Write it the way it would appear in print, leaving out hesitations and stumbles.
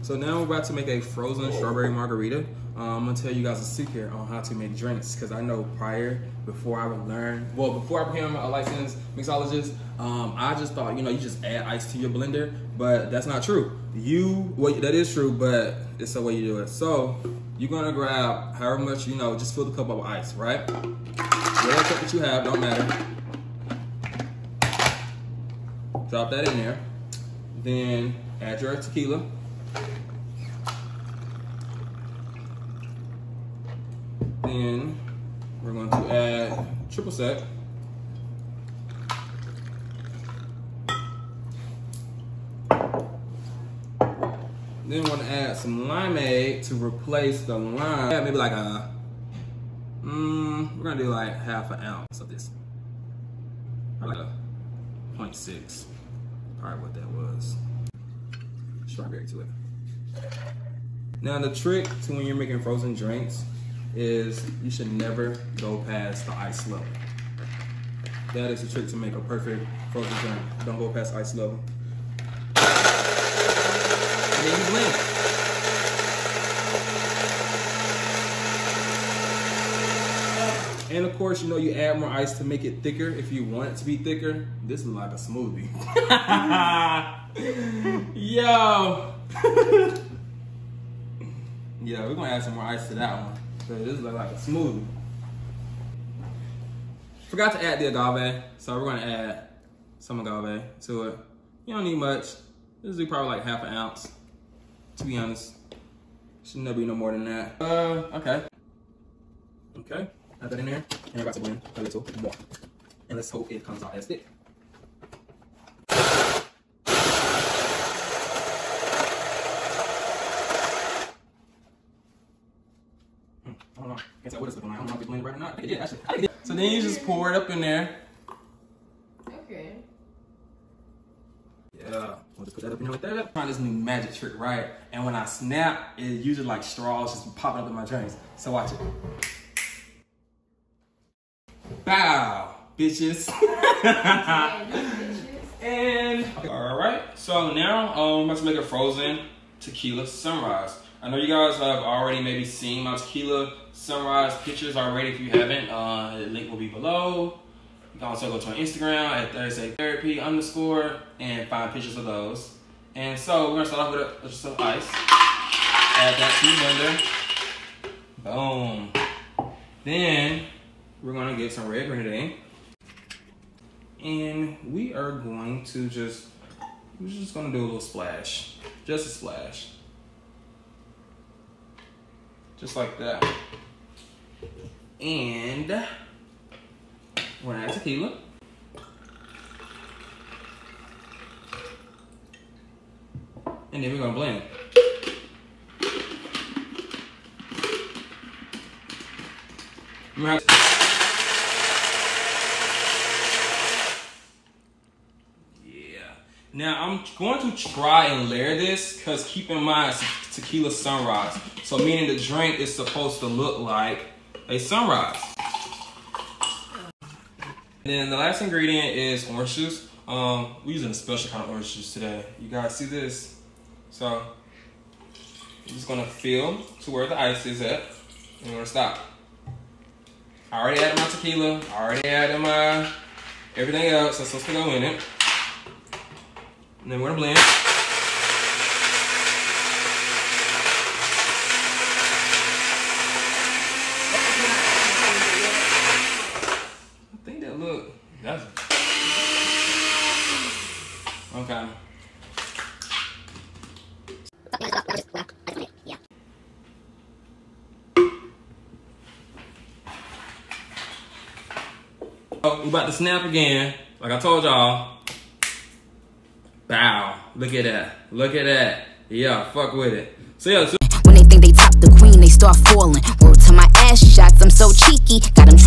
So now we're about to make a frozen strawberry margarita. I'm gonna tell you guys a secret on how to make drinks, because I know before I became a licensed mixologist, I just thought, you just add ice to your blender, but that's not true. That is true, but it's the way you do it. So you're gonna grab however much, just fill the cup up with ice, right? Whatever cup that you have, don't matter. Drop that in there. Then add your tequila. Then we're going to add triple sec. Then we're going to add some limeade to replace the lime. Yeah, maybe like we're going to do like half an ounce of this. Like a 0.6, probably what that was. Strawberry to it. Now the trick to when you're making frozen drinks is you should never go past the ice level. That is the trick to make a perfect frozen drink. Don't go past ice level. And then you blend. And of course, you add more ice to make it thicker if you want it to be thicker. This is like a smoothie. Yo. Yeah, we're gonna add some more ice to that one. So this is like a smoothie. Forgot to add the agave, so we're gonna add some agave to it. You don't need much. This is probably like half an ounce, to be honest. Should never be no more than that. Okay. Okay, add that in there. And we're about to blend a little more. And let's hope it comes out as thick. I don't know. I guess what it's looking like. I don't know if it's blended right or not. I think it did, actually. I think it did. So then you just pour it up in there. Okay. Yeah. I'll just put that up in there like that. I found this new magic trick, right? And when I snap, it usually like straws just popping up in my drinks. So watch it. Bow, bitches. And all right. So now I'm about to make a frozen tequila sunrise. I know you guys have already maybe seen my tequila sunrise pictures already. If you haven't, the link will be below. You can also go to my Instagram at ThursdayTherapy_ and find pictures of those. And so we're gonna start off with just some ice. Add that to the blender. Boom. Then we're gonna get some red grenadine. And we are going to we're just gonna do a little splash. Just a splash. Just like that. And we're gonna add tequila. And then we're gonna blend. Yeah. Now I'm going to try and layer this, because keep in mind it's tequila sunrise. So meaning the drink is supposed to look like a sunrise. And then the last ingredient is orange juice. We're using a special kind of orange juice today. You guys see this? So I'm just gonna fill to where the ice is at, and we're gonna stop. I already added my tequila. I already added my everything else that's supposed to go in it. And then we're gonna blend. I think that that's okay. Oh, we about to snap again. Like I told y'all. Bow. Look at that. Look at that. Yeah, fuck with it. So yeah. When they think they top the queen, they start falling. Word to my ass shots, I'm so cheeky. Got them